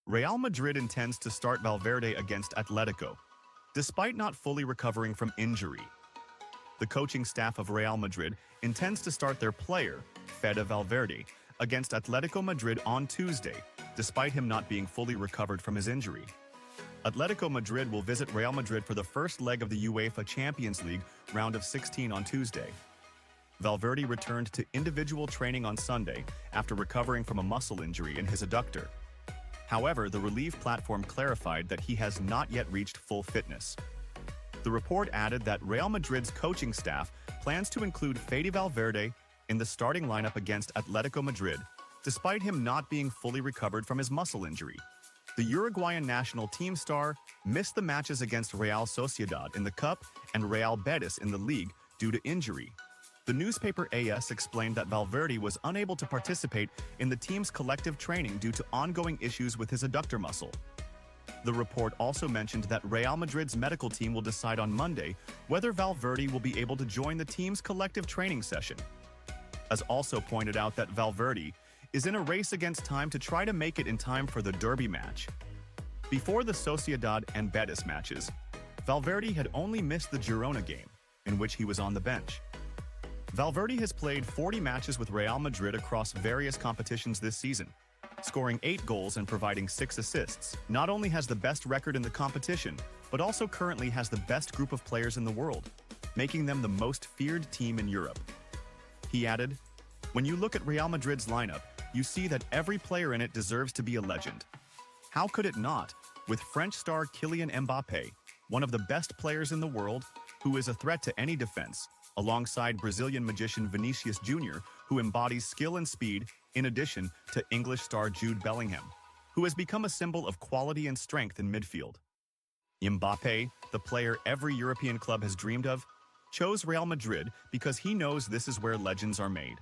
Real Madrid intends to start Valverde against Atletico, despite not fully recovering from injury. The coaching staff of Real Madrid intends to start their player, Fede Valverde, against Atletico Madrid on Tuesday, despite him not being fully recovered from his injury. Atletico Madrid will visit Real Madrid for the first leg of the UEFA Champions League round of 16 on Tuesday. Valverde returned to individual training on Sunday after recovering from a muscle injury in his adductor. However, the relief platform clarified that he has not yet reached full fitness. The report added that Real Madrid's coaching staff plans to include Fede Valverde in the starting lineup against Atletico Madrid, despite him not being fully recovered from his muscle injury. The Uruguayan national team star missed the matches against Real Sociedad in the Cup and Real Betis in the league due to injury. The newspaper AS explained that Valverde was unable to participate in the team's collective training due to ongoing issues with his adductor muscle. The report also mentioned that Real Madrid's medical team will decide on Monday whether Valverde will be able to join the team's collective training session. As also pointed out that Valverde is in a race against time to try to make it in time for the derby match. Before the Sociedad and Betis matches, Valverde had only missed the Girona game, in which he was on the bench. Valverde has played 40 matches with Real Madrid across various competitions this season, scoring 8 goals and providing 6 assists. Not only has the best record in the competition, but also currently has the best group of players in the world, making them the most feared team in Europe. He added, "When you look at Real Madrid's lineup, you see that every player in it deserves to be a legend. How could it not, with French star Kylian Mbappé, one of the best players in the world, who is a threat to any defense, alongside Brazilian magician Vinicius Jr., who embodies skill and speed, in addition to English star Jude Bellingham, who has become a symbol of quality and strength in midfield. Mbappé, the player every European club has dreamed of, chose Real Madrid because he knows this is where legends are made.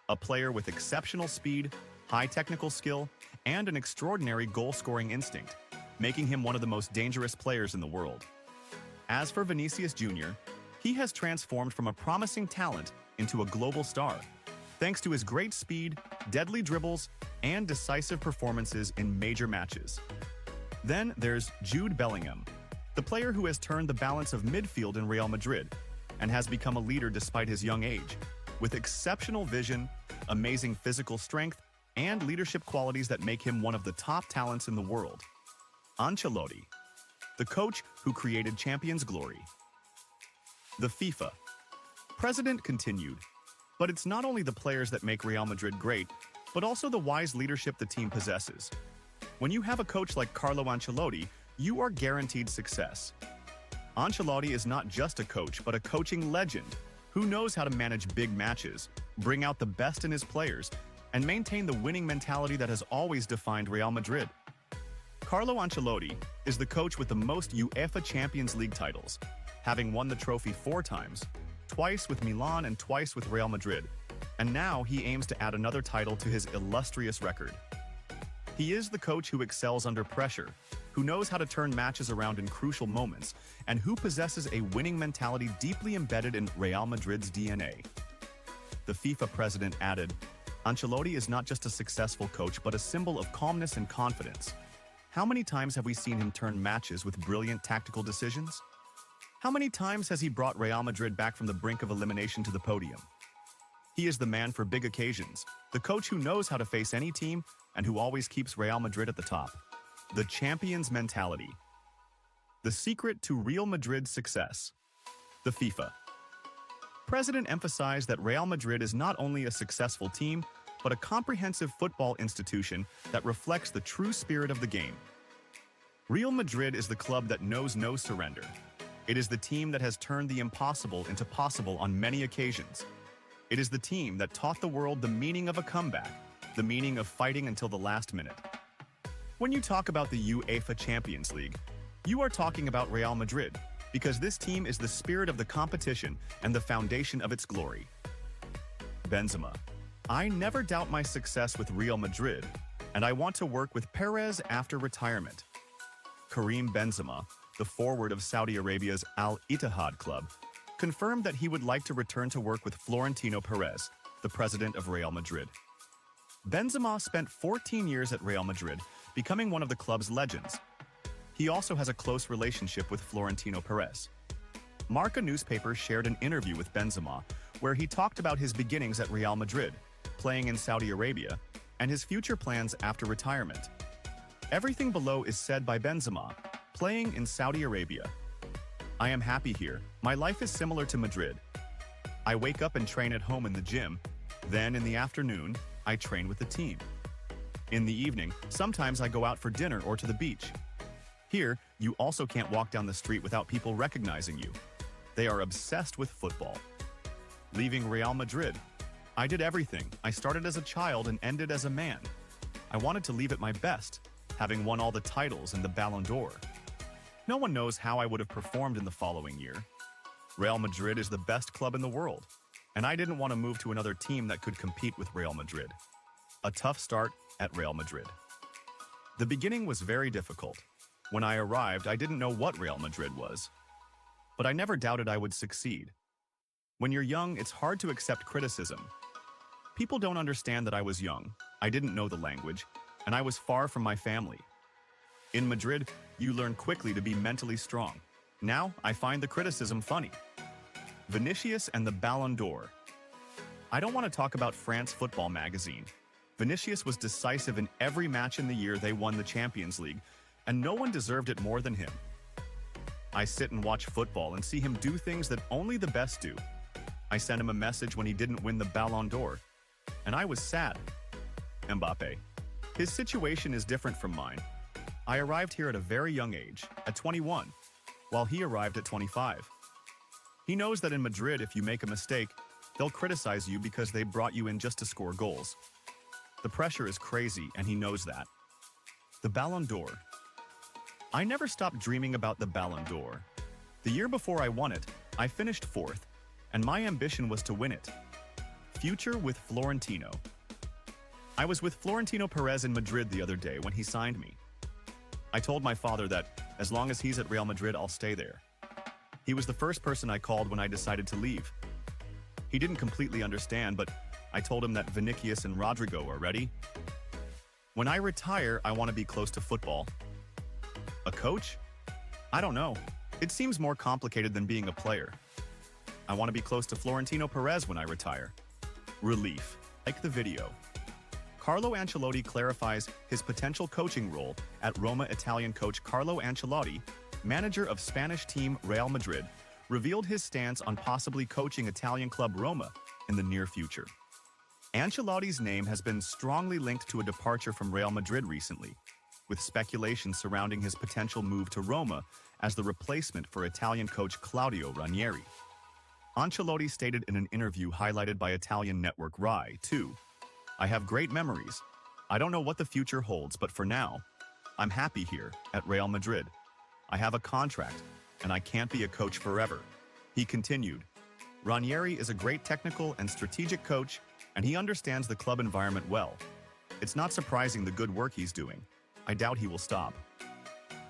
A player with exceptional speed, high technical skill, and an extraordinary goal-scoring instinct, making him one of the most dangerous players in the world. As for Vinicius Jr., he has transformed from a promising talent into a global star, thanks to his great speed, deadly dribbles, and decisive performances in major matches. Then there's Jude Bellingham, the player who has turned the balance of midfield in Real Madrid and has become a leader despite his young age, with exceptional vision, amazing physical strength, and leadership qualities that make him one of the top talents in the world. Ancelotti, the coach who created Champions Glory. The FIFA president continued, "But it's not only the players that make Real Madrid great, but also the wise leadership the team possesses. When you have a coach like Carlo Ancelotti, you are guaranteed success. Ancelotti is not just a coach, but a coaching legend who knows how to manage big matches, bring out the best in his players, and maintain the winning mentality that has always defined Real Madrid. Carlo Ancelotti is the coach with the most UEFA Champions League titles, having won the trophy 4 times, twice with Milan and twice with Real Madrid, and now he aims to add another title to his illustrious record. He is the coach who excels under pressure, who knows how to turn matches around in crucial moments, and who possesses a winning mentality deeply embedded in Real Madrid's DNA." The FIFA president added, "Ancelotti is not just a successful coach but a symbol of calmness and confidence. How many times have we seen him turn matches with brilliant tactical decisions? How many times has he brought Real Madrid back from the brink of elimination to the podium? He is the man for big occasions, the coach who knows how to face any team and who always keeps Real Madrid at the top. The champion's mentality. The secret to Real Madrid's success." The FIFA president emphasized that Real Madrid is not only a successful team, but a comprehensive football institution that reflects the true spirit of the game. Real Madrid is the club that knows no surrender. It is the team that has turned the impossible into possible on many occasions. It is the team that taught the world the meaning of a comeback, the meaning of fighting until the last minute. When you talk about the UEFA Champions League, you are talking about Real Madrid, because this team is the spirit of the competition and the foundation of its glory. Benzema: "I never doubt my success with Real Madrid, and I want to work with Perez after retirement." Karim Benzema, the forward of Saudi Arabia's Al Ittihad club, confirmed that he would like to return to work with Florentino Perez, the president of Real Madrid. Benzema spent 14 years at Real Madrid becoming one of the club's legends. He also has a close relationship with Florentino Perez. Marca newspaper shared an interview with Benzema, where he talked about his beginnings at Real Madrid, playing in Saudi Arabia, and his future plans after retirement. Everything below is said by Benzema, playing in Saudi Arabia. I am happy here. My life is similar to Madrid. I wake up and train at home in the gym. Then in the afternoon, I train with the team. In the evening, sometimes I go out for dinner or to the beach. Here, you also can't walk down the street without people recognizing you. They are obsessed with football. Leaving Real Madrid. I did everything. I started as a child and ended as a man. I wanted to leave at my best, having won all the titles and the Ballon d'Or. No one knows how I would have performed in the following year. Real Madrid is the best club in the world, and I didn't want to move to another team that could compete with Real Madrid. A tough start at Real Madrid. The beginning was very difficult. When I arrived, I didn't know what Real Madrid was. But I never doubted I would succeed. When you're young, it's hard to accept criticism. People don't understand that I was young, I didn't know the language, and I was far from my family. In Madrid, you learn quickly to be mentally strong. Now, I find the criticism funny. Vinicius and the Ballon d'Or. I don't want to talk about France Football magazine. Vinicius was decisive in every match in the year they won the Champions League, and no one deserved it more than him. I sit and watch football and see him do things that only the best do. I sent him a message when he didn't win the Ballon d'Or, and I was sad. Mbappe. His situation is different from mine. I arrived here at a very young age, at 21, while he arrived at 25. He knows that in Madrid, if you make a mistake, they'll criticize you because they brought you in just to score goals. The pressure is crazy, and he knows that. The Ballon d'Or. I never stopped dreaming about the Ballon d'Or. The year before I won it, I finished fourth, and my ambition was to win it. Future with Florentino. I was with Florentino Perez in Madrid the other day when he signed me. I told my father that, as long as he's at Real Madrid, I'll stay there. He was the first person I called when I decided to leave. He didn't completely understand, but I told him that Vinicius and Rodrigo are ready. When I retire, I want to be close to football. A coach? I don't know. It seems more complicated than being a player. I want to be close to Florentino Perez when I retire. Relief. Like the video. Carlo Ancelotti clarifies his potential coaching role at Roma. Italian coach Carlo Ancelotti, manager of Spanish team Real Madrid, revealed his stance on possibly coaching Italian club Roma in the near future. Ancelotti's name has been strongly linked to a departure from Real Madrid recently, with speculation surrounding his potential move to Roma as the replacement for Italian coach Claudio Ranieri. Ancelotti stated in an interview highlighted by Italian network Rai 2, "I have great memories. I don't know what the future holds, but for now, I'm happy here at Real Madrid. I have a contract, and I can't be a coach forever." He continued, "Ranieri is a great technical and strategic coach, and he understands the club environment well. It's not surprising the good work he's doing. I doubt he will stop."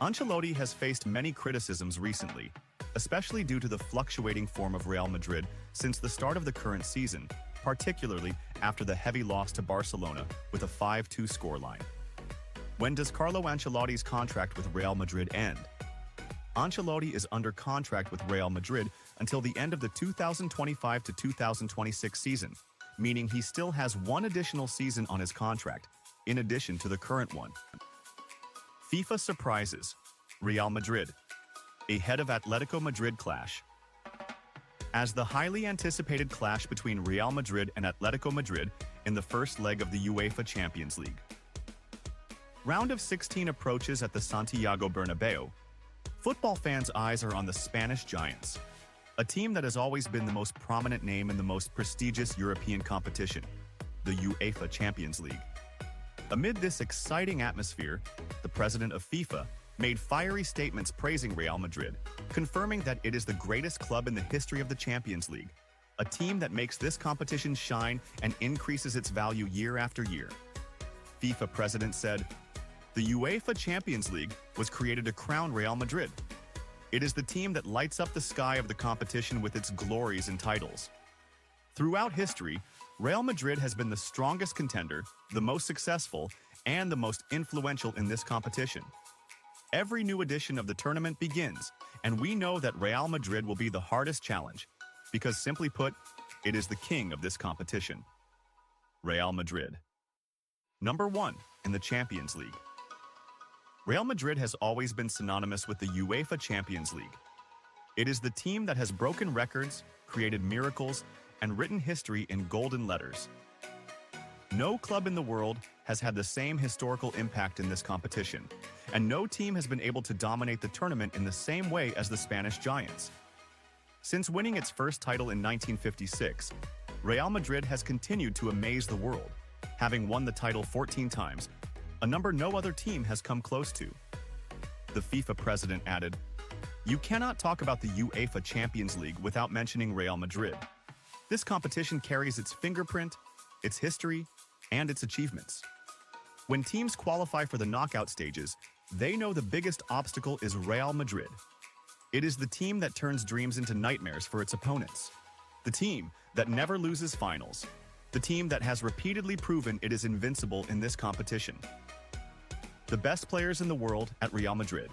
Ancelotti has faced many criticisms recently, especially due to the fluctuating form of Real Madrid since the start of the current season, particularly after the heavy loss to Barcelona with a 5-2 scoreline. When does Carlo Ancelotti's contract with Real Madrid end? Ancelotti is under contract with Real Madrid until the end of the 2025 to 2026 season, meaning he still has one additional season on his contract, in addition to the current one. FIFA surprises. Real Madrid. Ahead of Atletico Madrid clash. As the highly anticipated clash between Real Madrid and Atletico Madrid in the first leg of the UEFA Champions League. Round of 16 approaches at the Santiago Bernabeu. Football fans' eyes are on the Spanish Giants, a team that has always been the most prominent name in the most prestigious European competition, the UEFA Champions League. Amid this exciting atmosphere, the president of FIFA made fiery statements praising Real Madrid, confirming that it is the greatest club in the history of the Champions League, a team that makes this competition shine and increases its value year after year. FIFA president said, "The UEFA Champions League was created to crown Real Madrid. It is the team that lights up the sky of the competition with its glories and titles." Throughout history, Real Madrid has been the strongest contender, the most successful, and the most influential in this competition. Every new edition of the tournament begins, and we know that Real Madrid will be the hardest challenge, because simply put, it is the king of this competition. Real Madrid. Number 1 in the Champions League. Real Madrid has always been synonymous with the UEFA Champions League. It is the team that has broken records, created miracles, and written history in golden letters. No club in the world has had the same historical impact in this competition, and no team has been able to dominate the tournament in the same way as the Spanish Giants. Since winning its first title in 1956, Real Madrid has continued to amaze the world, having won the title 14 times, a number no other team has come close to. The FIFA president added, "You cannot talk about the UEFA Champions League without mentioning Real Madrid. This competition carries its fingerprint, its history, and its achievements. When teams qualify for the knockout stages, they know the biggest obstacle is Real Madrid. It is the team that turns dreams into nightmares for its opponents. The team that never loses finals. The team that has repeatedly proven it is invincible in this competition. The best players in the world at Real Madrid."